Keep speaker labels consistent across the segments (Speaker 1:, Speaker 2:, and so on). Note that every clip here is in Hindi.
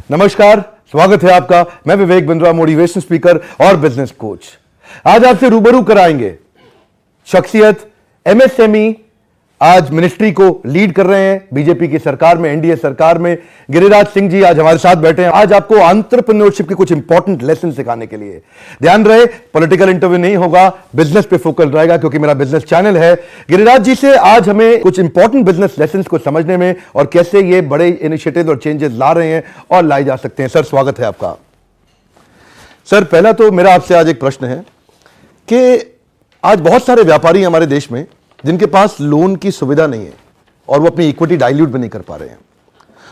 Speaker 1: नमस्कार, स्वागत है आपका। मैं विवेक बिंद्रा, मोटिवेशन स्पीकर और बिजनेस कोच। आज आपसे रूबरू कराएंगे शख्सियत एमएसएमई, आज मिनिस्ट्री को लीड कर रहे हैं बीजेपी की सरकार में, एनडीए सरकार में। गिरिराज सिंह जी आज हमारे साथ बैठे हैं। आज आपको एंटरप्रेन्योरशिप के कुछ इंपॉर्टेंट लेसन सिखाने के लिए। ध्यान रहे, पॉलिटिकल इंटरव्यू नहीं होगा, बिजनेस पे फोकस रहेगा क्योंकि मेरा बिजनेस चैनल है। गिरिराज जी से आज हमें कुछ इंपॉर्टेंट बिजनेस लेसन को समझने में और कैसे ये बड़े इनिशिएटिव और चेंजेस ला रहे हैं और लाए जा सकते हैं। सर, स्वागत है आपका। सर, पहला तो मेरा आपसे आज एक प्रश्न है कि आज बहुत सारे व्यापारी हमारे देश में जिनके पास लोन की सुविधा नहीं है और वो अपनी इक्विटी डाइल्यूट भी नहीं कर पा रहे हैं,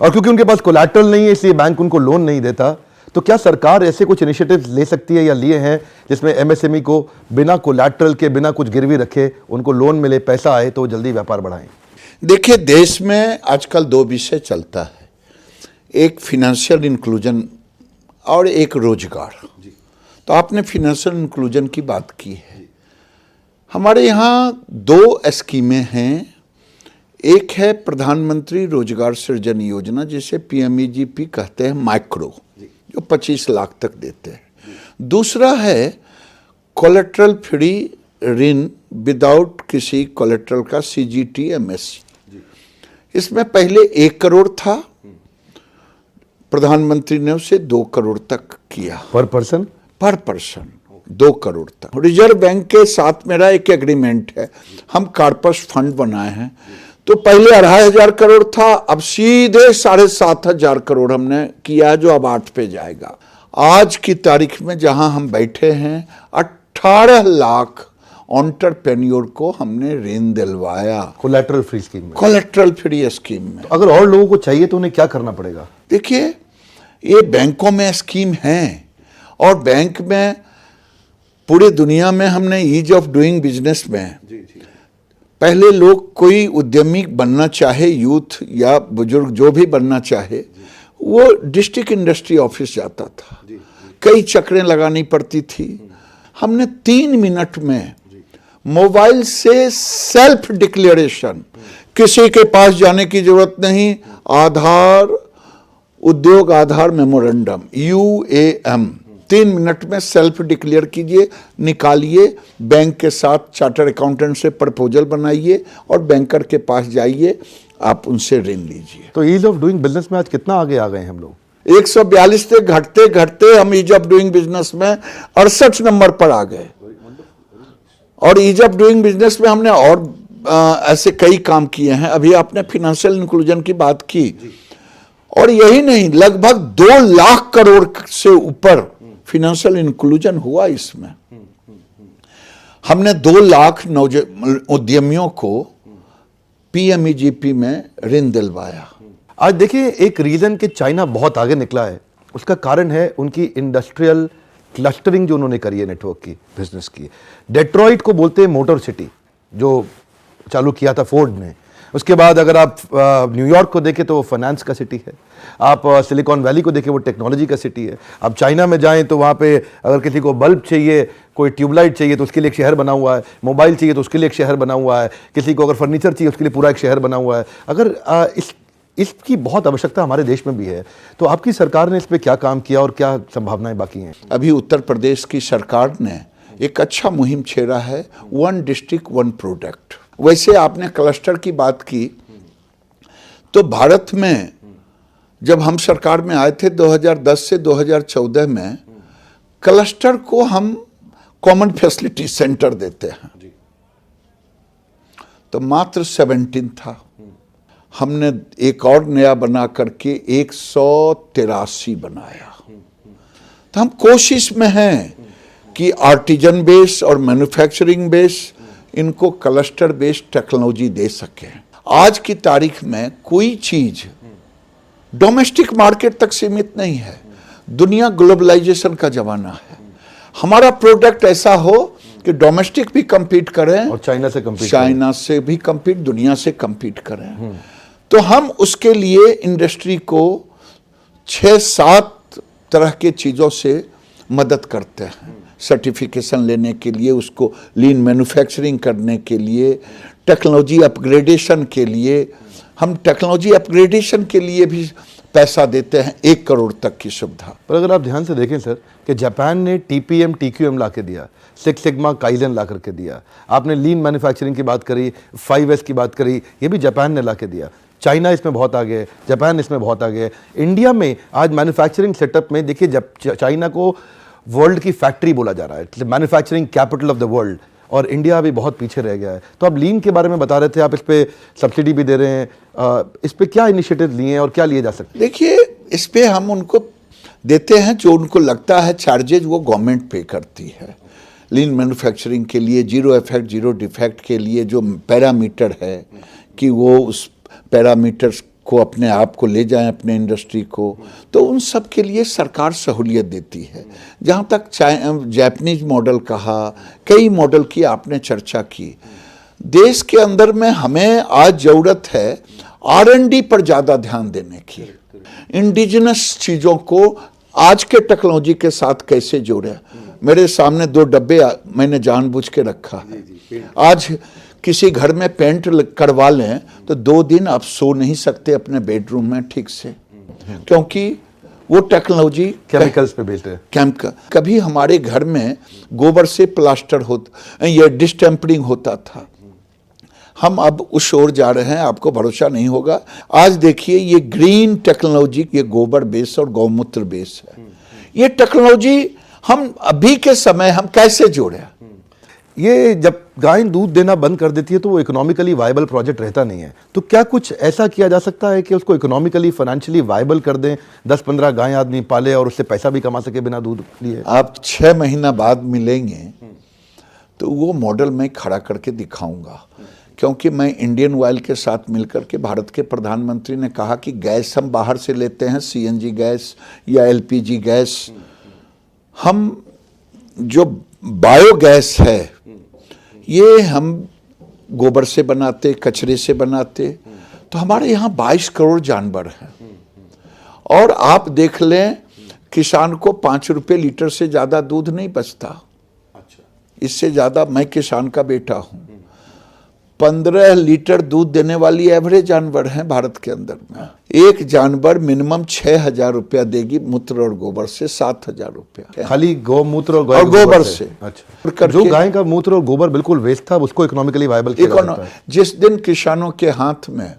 Speaker 1: और क्योंकि उनके पास कोलैटरल नहीं है इसलिए बैंक उनको लोन नहीं देता। तो क्या सरकार ऐसे कुछ इनिशिएटिव्स ले सकती है या लिए हैं जिसमें एमएसएमई को बिना कोलैटरल के, बिना कुछ गिरवी रखे उनको लोन मिले, पैसा आए तो जल्दी व्यापार बढ़ाएं?
Speaker 2: देखिए, देश में आजकल दो विषय चलता है, एक फिनेंशियल इंक्लूजन और एक रोजगार। तो आपने फिनेंशियल इंक्लूजन की बात की है। हमारे यहाँ दो स्कीमें हैं। एक है प्रधानमंत्री रोजगार सृजन योजना, जिसे पीएमईजीपी कहते हैं, माइक्रो, जो 25 लाख तक देते हैं। दूसरा है कोलेट्रल फ्री ऋण विदाउट किसी कोलेट्रल का, CGTMS। इसमें पहले 1 करोड़ था, प्रधानमंत्री ने उसे 2 करोड़ तक किया पर पर्सन 2 करोड़ तक। रिजर्व बैंक के साथ मेरा एक एग्रीमेंट है, हम कॉर्पस फंड बनाए हैं। तो पहले 2500 करोड़ था, अब सीधे 7500 करोड़ हमने किया, जो अब 8 पे जाएगा। आज की तारीख में जहां हम बैठे हैं, 18 लाख एंटरप्रेन्योर को हमने ऋण दिलवाया
Speaker 1: कोलैटरल फ्री स्कीम में।
Speaker 2: कोलैटरल फ्री स्कीम में।
Speaker 1: तो अगर और लोगों को चाहिए तो उन्हें क्या करना पड़ेगा?
Speaker 2: देखिए, ये बैंकों में स्कीम है और बैंक में पूरे दुनिया में हमने ईज ऑफ डूइंग बिजनेस में, पहले लोग कोई उद्यमी बनना चाहे, यूथ या बुजुर्ग जो भी बनना चाहे, वो डिस्ट्रिक्ट इंडस्ट्री ऑफिस जाता था, कई चक्रें लगानी पड़ती थी। हमने 3 मिनट में मोबाइल से सेल्फ डिक्लेरेशन, किसी के पास जाने की जरूरत नहीं, आधार, उद्योग आधार मेमोरेंडम, UAM, 3 मिनट में सेल्फ डिक्लेयर कीजिए, निकालिए, बैंक के साथ चार्टर अकाउंटेंट से प्रपोजल बनाइए और बैंकर के पास जाइए, आप उनसे ऋण लीजिए।
Speaker 1: तो ईज ऑफ डूइंग बिजनेस में आज कितना आगे आ गए हम लोग?
Speaker 2: 142 से घटते घटते हम ईज ऑफ डूइंग बिजनेस में 68 नंबर पर आ गए। और ईज ऑफ डूइंग बिजनेस में हमने और ऐसे कई काम किए हैं। अभी आपने फिनेंशियल इंक्लूजन की बात की, और यही नहीं, लगभग 2 लाख करोड़ से ऊपर फिनेंशियल इंक्लूजन हुआ। इसमें हमने 2 लाख उद्यमियों को पीएमईजीपी में ऋण दिलवाया।
Speaker 1: आज देखिए, एक रीजन कि चाइना बहुत आगे निकला है, उसका कारण है उनकी इंडस्ट्रियल क्लस्टरिंग जो उन्होंने करी है, नेटवर्क की, बिजनेस की। डेट्रॉइट को बोलते हैं मोटर सिटी, जो चालू किया था फोर्ड ने। उसके बाद अगर आप न्यूयॉर्क को देखें तो वो फाइनेंस का सिटी है, आप सिलिकॉन वैली को देखें वो टेक्नोलॉजी का सिटी है। आप चाइना में जाएं तो वहाँ पे अगर किसी को बल्ब चाहिए, कोई ट्यूबलाइट चाहिए तो उसके लिए एक शहर बना हुआ है, मोबाइल चाहिए तो उसके लिए एक शहर बना हुआ है, किसी को अगर फर्नीचर चाहिए उसके लिए पूरा एक शहर बना हुआ है। अगर इसकी बहुत आवश्यकता हमारे देश में भी है, तो आपकी सरकार ने इस पर क्या काम किया और क्या संभावनाएं बाकी हैं?
Speaker 2: अभी उत्तर प्रदेश की सरकार ने एक अच्छा मुहिम छेड़ा है, 1 डिस्ट्रिक्ट 1 प्रोडक्ट। वैसे आपने क्लस्टर की बात की, तो भारत में जब हम सरकार में आए थे 2010 से 2014 में, क्लस्टर को हम कॉमन फैसिलिटी सेंटर देते हैं, तो मात्र 17 था। हमने एक और नया बना करके 183 बनाया। तो हम कोशिश में हैं कि आर्टिजन बेस और मैन्युफैक्चरिंग बेस, इनको क्लस्टर बेस्ड टेक्नोलॉजी दे सके। आज की तारीख में कोई चीज डोमेस्टिक मार्केट तक सीमित नहीं है, दुनिया ग्लोबलाइजेशन का जमाना है। हमारा प्रोडक्ट ऐसा हो कि डोमेस्टिक भी कंपीट करें
Speaker 1: और चाइना से भी कंपीट,
Speaker 2: दुनिया से कंपीट करें। तो हम उसके लिए इंडस्ट्री को 6-7 तरह के चीज़ों से मदद करते हैं। सर्टिफिकेशन लेने के लिए, उसको लीन मैन्युफैक्चरिंग करने के लिए, टेक्नोलॉजी अपग्रेडेशन के लिए। हम टेक्नोलॉजी अपग्रेडेशन के लिए भी पैसा देते हैं 1 करोड़ तक की सुविधा।
Speaker 1: पर अगर आप ध्यान से देखें सर कि जापान ने टीपीएम टीक्यूएम ला के दिया, सिक्स सिग्मा काइजन ला करके दिया, आपने लीन मैन्युफैक्चरिंग की बात करी, 5S की बात करी, ये भी जापान ने ला के दिया। चाइना इसमें बहुत आगे है, जापान इसमें बहुत आगे है। इंडिया में आज मैन्युफैक्चरिंग सेटअप में देखिए, जब चाइना को वर्ल्ड की फैक्ट्री बोला जा रहा है, manufacturing capital of the world, और इंडिया अभी बहुत पीछे रह गया है। तो आप लीन के बारे में बता रहे थे, आप इस पे सब्सिडी भी दे रहे हैं, इस पे क्या इनिशिएटिव लिए हैं और क्या लिए जा सकते हैं?
Speaker 2: देखिए, इस पे हम उनको देते हैं जो उनको लगता है चार्जेज वो गवर्नमेंट पे करती है। लीन मैन्युफैक्चरिंग के लिए जीरो इफेक्ट जीरो डिफेक्ट के लिए जो पैरामीटर है कि वो उस पैरामीटर्स को अपने आप को ले जाएं अपने इंडस्ट्री को, तो उन सब के लिए सरकार सहूलियत देती है। जहाँ तक जापानीज मॉडल कहा, कई मॉडल की आपने चर्चा की, देश के अंदर में हमें आज ज़रूरत है R&D पर ज़्यादा ध्यान देने की। इंडिजिनस चीज़ों को आज के टेक्नोलॉजी के साथ कैसे जोड़ें। मेरे सामने 2 डब्बे मैंने जानबूझ के रखा है। आज किसी घर में पेंट करवा लें तो 2 दिन आप सो नहीं सकते अपने बेडरूम में ठीक से, क्योंकि वो टेक्नोलॉजी
Speaker 1: केमिकल्स पे बेस्ड है।
Speaker 2: केमिकल। कभी हमारे घर में गोबर से प्लास्टर होता, ये डिस्टेम्परिंग होता था, हम अब उस ओर जा रहे हैं, आपको भरोसा नहीं होगा। आज देखिए, ये ग्रीन टेक्नोलॉजी, ये गोबर बेस और गौमूत्र बेस है। ये टेक्नोलॉजी हम अभी के समय हम कैसे जोड़ें?
Speaker 1: ये जब गाय दूध देना बंद कर देती है तो वो इकोनॉमिकली वायबल प्रोजेक्ट रहता नहीं है, तो क्या कुछ ऐसा किया जा सकता है कि उसको इकोनॉमिकली फाइनेंशियली वायबल कर दें, 10-15 गाय आदमी पाले और उससे पैसा भी कमा सके बिना दूध लिए?
Speaker 2: आप 6 महीना बाद मिलेंगे तो वो मॉडल मैं खड़ा करके दिखाऊंगा, क्योंकि मैं इंडियन ऑयल के साथ मिलकर के, भारत के प्रधानमंत्री ने कहा कि गैस हम बाहर से लेते हैं, CNG गैस या LPG गैस, हम जो बायोगैस है ये हम गोबर से बनाते, कचरे से बनाते। तो हमारे यहाँ 22 करोड़ जानवर हैं, और आप देख लें किसान को 5 रुपये लीटर से ज़्यादा दूध नहीं बचता। इससे ज़्यादा, मैं किसान का बेटा हूँ, 15 लीटर दूध देने वाली एवरेज जानवर हैं भारत के अंदर में। एक जानवर मिनिमम 6,000 रुपया देगी, मूत्र और गोबर से 7,000 रुपया,
Speaker 1: खाली गौमूत्र और
Speaker 2: गोबर से।
Speaker 1: अच्छा, जो गाय का मूत्र और गोबर बिल्कुल वेस्ट था उसको इकोनॉमिकली वायबल किया जा सकता है।
Speaker 2: जिस दिन किसानों के हाथ में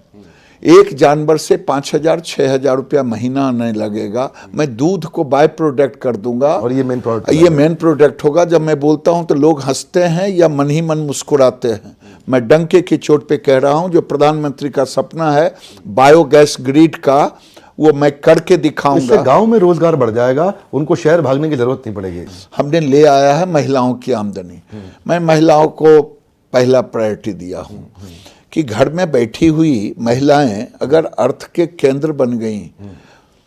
Speaker 2: एक जानवर से 5,000-6,000 रुपया महीना आने लगेगा, मैं दूध को बाय प्रोडक्ट कर दूंगा,
Speaker 1: और ये मेन प्रोडक्ट,
Speaker 2: ये मेन प्रोडक्ट होगा। जब मैं बोलता हूं तो लोग हंसते हैं या मन ही मन मुस्कुराते हैं। मैं डंके की चोट पे कह रहा हूं, जो प्रधानमंत्री का सपना है बायोगैस ग्रिड का, वो मैं करके दिखाऊंगा।
Speaker 1: इससे गांव में रोजगार बढ़ जाएगा, उनको शहर भागने की जरूरत नहीं पड़ेगी।
Speaker 2: हमने ले आया है महिलाओं की आमदनी। मैं महिलाओं को पहला प्रायोरिटी दिया हूं कि घर में बैठी हुई महिलाएं अगर अर्थ के केंद्र बन गई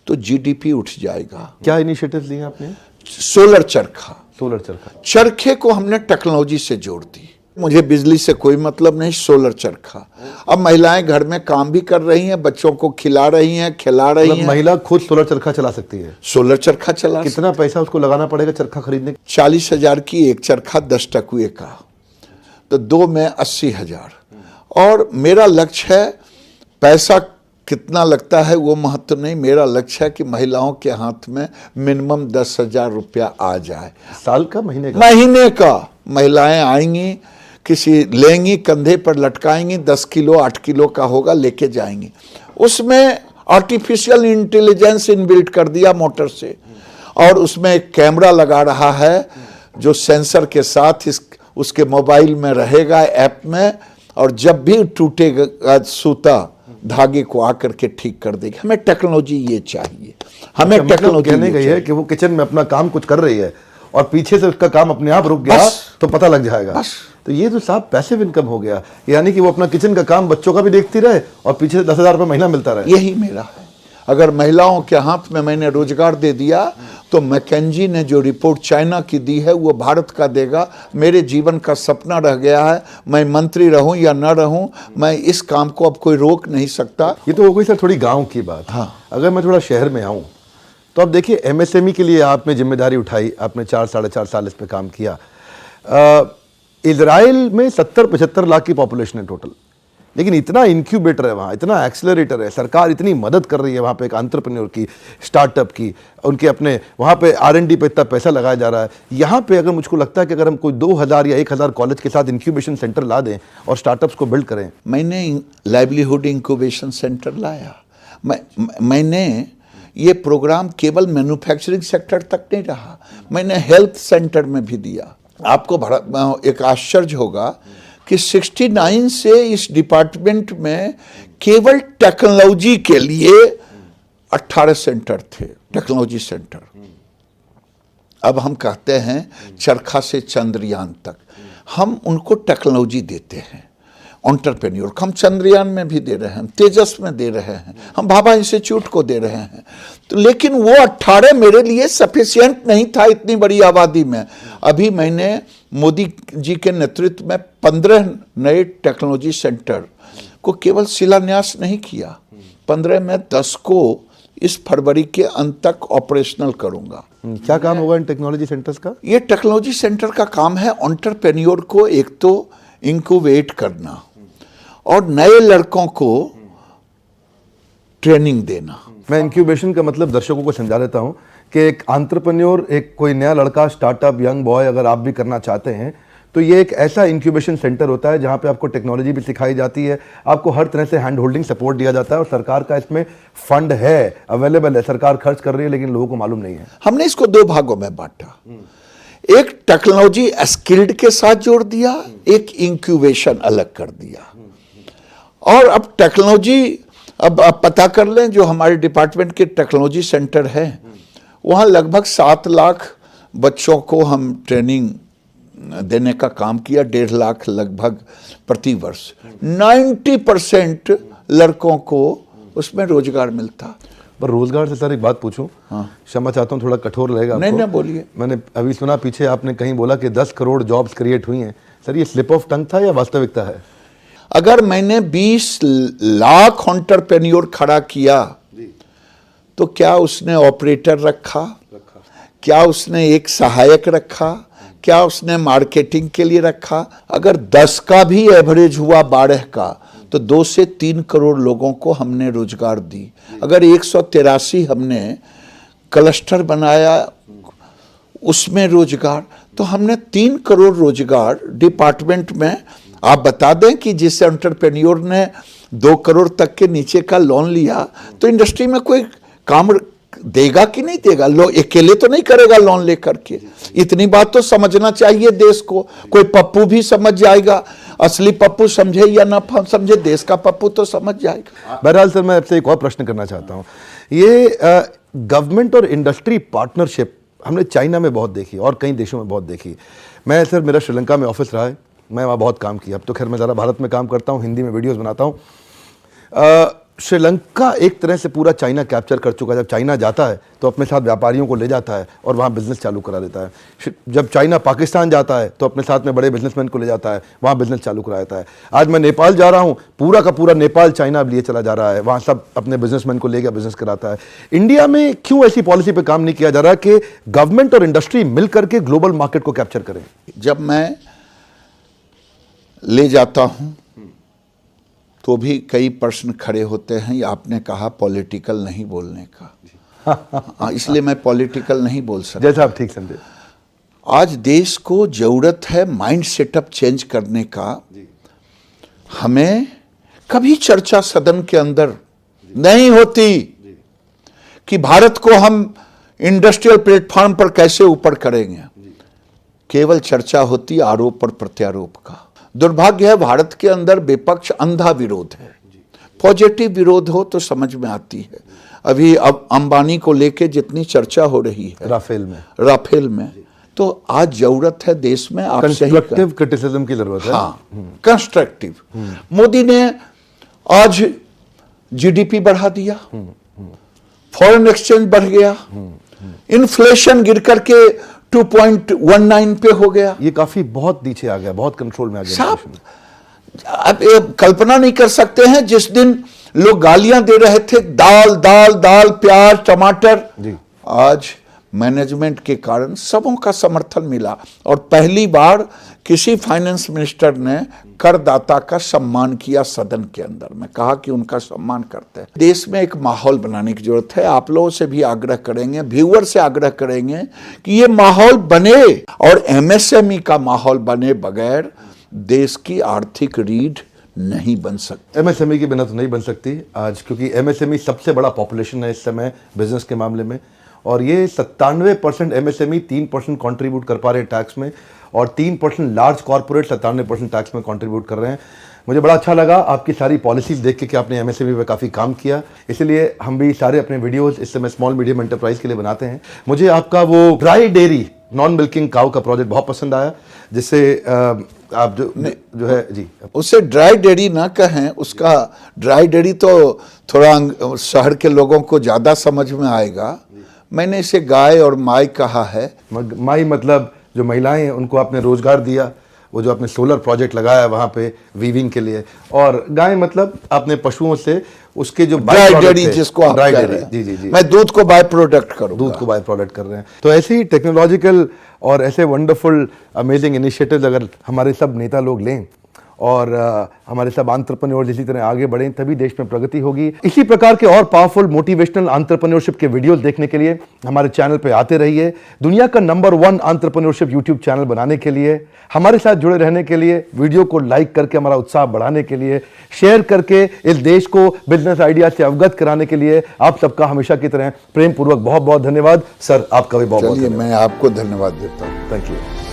Speaker 2: तो GDP उठ जाएगा।
Speaker 1: क्या इनिशिएटिव लिए आपने?
Speaker 2: सोलर चरखा।
Speaker 1: सोलर चरखा,
Speaker 2: चरखे को हमने टेक्नोलॉजी से जोड़ दी। मुझे बिजली से कोई मतलब नहीं, सोलर चरखा। अब महिलाएं घर में काम भी कर रही हैं, बच्चों को खिला रही हैं, खिला रही हैं।
Speaker 1: महिला खुद सोलर चरखा चला सकती है?
Speaker 2: सोलर चरखा चला।
Speaker 1: कितना पैसा उसको लगाना पड़ेगा चरखा खरीदने?
Speaker 2: 40,000 की एक चरखा, 10 टकुए का, तो 2 में 80,000। और मेरा लक्ष्य है, पैसा कितना लगता है वो महत्व नहीं, मेरा लक्ष्य है कि महिलाओं के हाथ में मिनिमम 10,000 रुपया आ जाए।
Speaker 1: साल का, महीने का?
Speaker 2: महीने का। महिलाएं आएंगी, किसी लेंगी, कंधे पर लटकाएंगी, 10 किलो 8 किलो का होगा, लेके जाएंगी। उसमें आर्टिफिशियल इंटेलिजेंस इनबिल्ट कर दिया मोटर से, और उसमें एक कैमरा लगा रहा है जो सेंसर के साथ उसके मोबाइल में रहेगा, ऐप में, और जब भी टूटेगा सूता, धागे को आकर के ठीक कर देगी। हमें टेक्नोलॉजी ये चाहिए। हमें टेक्नोलॉजी
Speaker 1: कहने गई है कि वो किचन में अपना काम कुछ कर रही है और पीछे से उसका काम अपने आप रुक गया तो पता लग जाएगा। तो ये तो साहब पैसिव इनकम हो गया, यानी कि वो अपना किचन का काम बच्चों का भी देखती रहे और पीछे से 10,000 रुपये महीना मिलता रहे।
Speaker 2: यही मेरा है। अगर महिलाओं के हाथ में मैंने रोजगार दे दिया तो मैकेंजी ने जो रिपोर्ट चाइना की दी है वो भारत का देगा। मेरे जीवन का सपना रह गया है, मैं मंत्री रहूं या न रहूं, मैं इस काम को अब कोई रोक नहीं सकता।
Speaker 1: ये तो हो गई सर थोड़ी गांव की बात।
Speaker 2: हाँ।
Speaker 1: अगर मैं थोड़ा शहर में आऊं तो अब देखिए, MSME के लिए आपने जिम्मेदारी उठाई, आपने 4-4.5 साल इस पे काम किया। इजराइल में 70-75 लाख की पॉपुलेशन है टोटल, लेकिन इतना इंक्यूबेटर है वहाँ, इतना एक्सेलरेटर है, सरकार इतनी मदद कर रही है वहाँ पे एक एंटरप्रेन्योर की, स्टार्टअप की, उनके अपने वहाँ पे R&D पे इतना पैसा लगाया जा रहा है। यहाँ पे अगर मुझको लगता है कि अगर हम कोई 2000 या 1000 कॉलेज के साथ इंक्यूबेशन सेंटर ला दें और स्टार्टअप्स को बिल्ड करें।
Speaker 2: मैंने लाइवलीहुड इंक्यूबेशन सेंटर लाया। मैंने ये प्रोग्राम केवल मैन्युफैक्चरिंग सेक्टर तक नहीं रहा, मैंने हेल्थ सेंटर में भी दिया। आपको एक आश्चर्य होगा कि 69 से इस डिपार्टमेंट में केवल टेक्नोलॉजी के लिए 18 सेंटर थे, टेक्नोलॉजी सेंटर। अब हम कहते हैं चरखा से चंद्रयान तक, हम उनको टेक्नोलॉजी देते हैं। एंटरप्रेन्योर हम चंद्रयान में भी दे रहे हैं, तेजस में दे रहे हैं, हम भाभा इंस्टीट्यूट को दे रहे हैं। तो लेकिन वो 18 मेरे लिए सफिशिएंट नहीं था इतनी बड़ी आबादी में। अभी मैंने मोदी जी के नेतृत्व में 15 नए टेक्नोलॉजी सेंटर को केवल शिलान्यास नहीं किया, 15 में 10 को इस फरवरी के अंत तक ऑपरेशनल करूंगा।
Speaker 1: क्या काम होगा इन टेक्नोलॉजी सेंटर्स का?
Speaker 2: ये टेक्नोलॉजी सेंटर का काम है एंटरप्रेन्योर को एक तो इंक्यूबेट करना और नए लड़कों को ट्रेनिंग देना।
Speaker 1: मैं इंक्यूबेशन का मतलब दर्शकों को समझा देता हूं कि एक एंटरप्रेन्योर, एक कोई नया लड़का, स्टार्टअप, यंग बॉय अगर आप भी करना चाहते हैं तो ये एक ऐसा इंक्यूबेशन सेंटर होता है जहां पे आपको टेक्नोलॉजी भी सिखाई जाती है, आपको हर तरह से हैंड होल्डिंग सपोर्ट दिया जाता है और सरकार का इसमें फंड है, अवेलेबल है, सरकार खर्च कर रही है, लेकिन लोगों को मालूम नहीं है।
Speaker 2: हमने इसको 2 भागों में बांटा, एक टेक्नोलॉजी स्किल्ड के साथ जोड़ दिया, एक इंक्यूबेशन अलग कर दिया। और अब टेक्नोलॉजी, अब आप पता कर लें जो हमारे डिपार्टमेंट के टेक्नोलॉजी सेंटर है वहाँ लगभग 7 लाख बच्चों को हम ट्रेनिंग देने का काम किया, 1.5 लाख लगभग प्रति वर्ष। 90% लड़कों को उसमें रोजगार मिलता।
Speaker 1: पर रोजगार से सर एक बात पूछूं,
Speaker 2: हाँ।
Speaker 1: क्षमा चाहता हूं, थोड़ा कठोर रहेगा
Speaker 2: नहीं
Speaker 1: आपको।
Speaker 2: नहीं बोलिए।
Speaker 1: मैंने अभी सुना पीछे आपने कहीं बोला कि 10 करोड़ जॉब्स क्रिएट हुई हैं। सर ये स्लिप ऑफ टंग था या वास्तविकता है?
Speaker 2: अगर मैंने 20 लाख एंटरप्रेन्योर खड़ा किया तो क्या उसने ऑपरेटर रखा, क्या उसने एक सहायक रखा, क्या उसने मार्केटिंग के लिए रखा? अगर 10 का भी एवरेज हुआ 12 का तो 2 से 3 करोड़ लोगों को हमने रोजगार दी। अगर 183 हमने क्लस्टर बनाया उसमें रोजगार, तो हमने 3 करोड़ रोजगार डिपार्टमेंट में। आप बता दें कि जिस एंटरप्रेन्योर ने 2 करोड़ तक के नीचे का लोन लिया तो इंडस्ट्री में कोई काम देगा कि नहीं देगा? अकेले तो नहीं करेगा लोन लेकर के। इतनी बात तो समझना चाहिए देश को। कोई पप्पू भी समझ जाएगा, असली पप्पू समझे या ना समझे, देश का पप्पू तो समझ जाएगा।
Speaker 1: बहरहाल सर मैं आपसे एक और प्रश्न करना चाहता हूँ। ये गवर्नमेंट और इंडस्ट्री पार्टनरशिप हमने चाइना में बहुत देखी और कई देशों में बहुत देखी। मैं सर, मेरा श्रीलंका में ऑफिस रहा है, मैं वहाँ बहुत काम किया। अब तो खैर मैं ज़रा भारत में काम करता हूँ, हिंदी में वीडियोस बनाता हूँ। श्रीलंका एक तरह से पूरा चाइना कैप्चर कर चुका है। जब चाइना जाता है तो अपने साथ व्यापारियों को ले जाता है और वहाँ बिजनेस चालू करा देता है। जब चाइना पाकिस्तान जाता है तो अपने साथ में बड़े बिजनेसमैन को ले जाता है, वहाँ बिजनेस चालू करा देता है। आज मैं नेपाल जा रहा हूँ, पूरा का पूरा नेपाल चाइना लिए चला जा रहा है, वहाँ सब अपने बिजनेसमैन को लेकर बिजनेस कराता है। इंडिया में क्यों ऐसी पॉलिसी पर काम नहीं किया जा रहा कि गवर्नमेंट और इंडस्ट्री मिलकर के ग्लोबल मार्केट को कैप्चर करें?
Speaker 2: जब मैं ले जाता हूं तो भी कई प्रश्न खड़े होते हैं। आपने कहा पॉलिटिकल नहीं बोलने का, इसलिए मैं पॉलिटिकल नहीं बोल सकता।
Speaker 1: जैसा आप ठीक समझे।
Speaker 2: आज देश को जरूरत है माइंड सेटअप चेंज करने का। हमें कभी चर्चा सदन के अंदर नहीं होती कि भारत को हम इंडस्ट्रियल प्लेटफॉर्म पर कैसे ऊपर करेंगे। केवल चर्चा होती आरोप और प्रत्यारोप का। दुर्भाग्य है भारत के अंदर विपक्ष अंधा विरोध है। पॉजिटिव विरोध हो तो समझ में आती है। अभी अब अंबानी को लेके जितनी चर्चा हो रही है राफेल में, तो आज जरूरत है देश में आप
Speaker 1: कंस्ट्रक्टिव क्रिटिसिज्म की जरूरत है।
Speaker 2: हाँ, कंस्ट्रक्टिव। मोदी ने आज जीडीपी बढ़ा दिया, फॉरेन एक्सचेंज बढ़ गया, इन्फ्लेशन गिर करके 2.19 पे हो गया।
Speaker 1: ये काफी बहुत नीचे आ गया, बहुत कंट्रोल में आ गया।
Speaker 2: साहब, आप ये कल्पना नहीं कर सकते हैं, जिस दिन लोग गालियां दे रहे थे दाल दाल दाल प्याज टमाटर, आज मैनेजमेंट के कारण सबों का समर्थन मिला और पहली बार किसी फाइनेंस मिनिस्टर ने करदाता का सम्मान किया सदन के अंदर में, कहा कि उनका सम्मान करते हैं। देश में एक माहौल बनाने की जरूरत है। आप लोगों से भी आग्रह करेंगे, व्यूअर से आग्रह करेंगे कि ये माहौल बने और एमएसएमई का माहौल बने बगैर देश की आर्थिक रीढ़ नहीं बन सकती।
Speaker 1: एमएसएमई के बिना तो नहीं बन सकती आज, क्योंकि एमएसएमई सबसे बड़ा पॉपुलेशन है इस समय बिजनेस के मामले में, और ये 97% एमएसएमई 3% कंट्रीब्यूट कर पा रहे हैं टैक्स में, और 3% लार्ज कॉर्पोरेट 97% टैक्स में कंट्रीब्यूट कर रहे हैं। मुझे बड़ा अच्छा लगा आपकी सारी पॉलिसीज देख के कि आपने एमएसएमई पे काफ़ी काम किया, इसलिए हम भी सारे अपने वीडियोस इस समय स्मॉल मीडियम एंटरप्राइज के लिए बनाते हैं। मुझे आपका वो dry dairy non milking cow का प्रोजेक्ट बहुत पसंद आया, जिससे आप जो है जी,
Speaker 2: उसे ड्राई डेयरी ना कहें, उसका ड्राई डेयरी तो थोड़ा शहर के लोगों को ज़्यादा समझ में आएगा। मैंने इसे गाय और माई कहा है।
Speaker 1: माई मतलब जो महिलाएं हैं उनको आपने रोजगार दिया, वो जो आपने सोलर प्रोजेक्ट लगाया वहाँ पे वीविंग के लिए, और गाय मतलब आपने पशुओं से उसके जो
Speaker 2: ड्राई डेयरी जिसको आप
Speaker 1: ड्राई
Speaker 2: कह
Speaker 1: डेयरी,
Speaker 2: रहे हैं।
Speaker 1: जी जी जी,
Speaker 2: मैं दूध को बाय प्रोडक्ट करूंगा,
Speaker 1: दूध को बाय प्रोडक्ट कर रहे हैं। तो ऐसे ही टेक्नोलॉजिकल और ऐसे वंडरफुल अमेजिंग इनिशिएटिव्स अगर हमारे सब नेता लोग लें और हमारे सब एंटरप्रेन्योर्स इसी तरह आगे बढ़ें, तभी देश में प्रगति होगी। इसी प्रकार के और पावरफुल मोटिवेशनल एंटरप्रेन्योरशिप के वीडियोस देखने के लिए हमारे चैनल पे आते रहिए। दुनिया का नंबर 1 एंटरप्रेन्योरशिप यूट्यूब चैनल बनाने के लिए, हमारे साथ जुड़े रहने के लिए, वीडियो को लाइक करके हमारा उत्साह बढ़ाने के लिए, शेयर करके इस देश को बिजनेस आइडिया से अवगत कराने के लिए आप सबका हमेशा की तरह प्रेम पूर्वक बहुत बहुत धन्यवाद। सर आपका भी बहुत बहुत
Speaker 2: चलिए
Speaker 1: धन्यवाद।
Speaker 2: मैं आपको धन्यवाद देता हूँ।
Speaker 1: Thank you.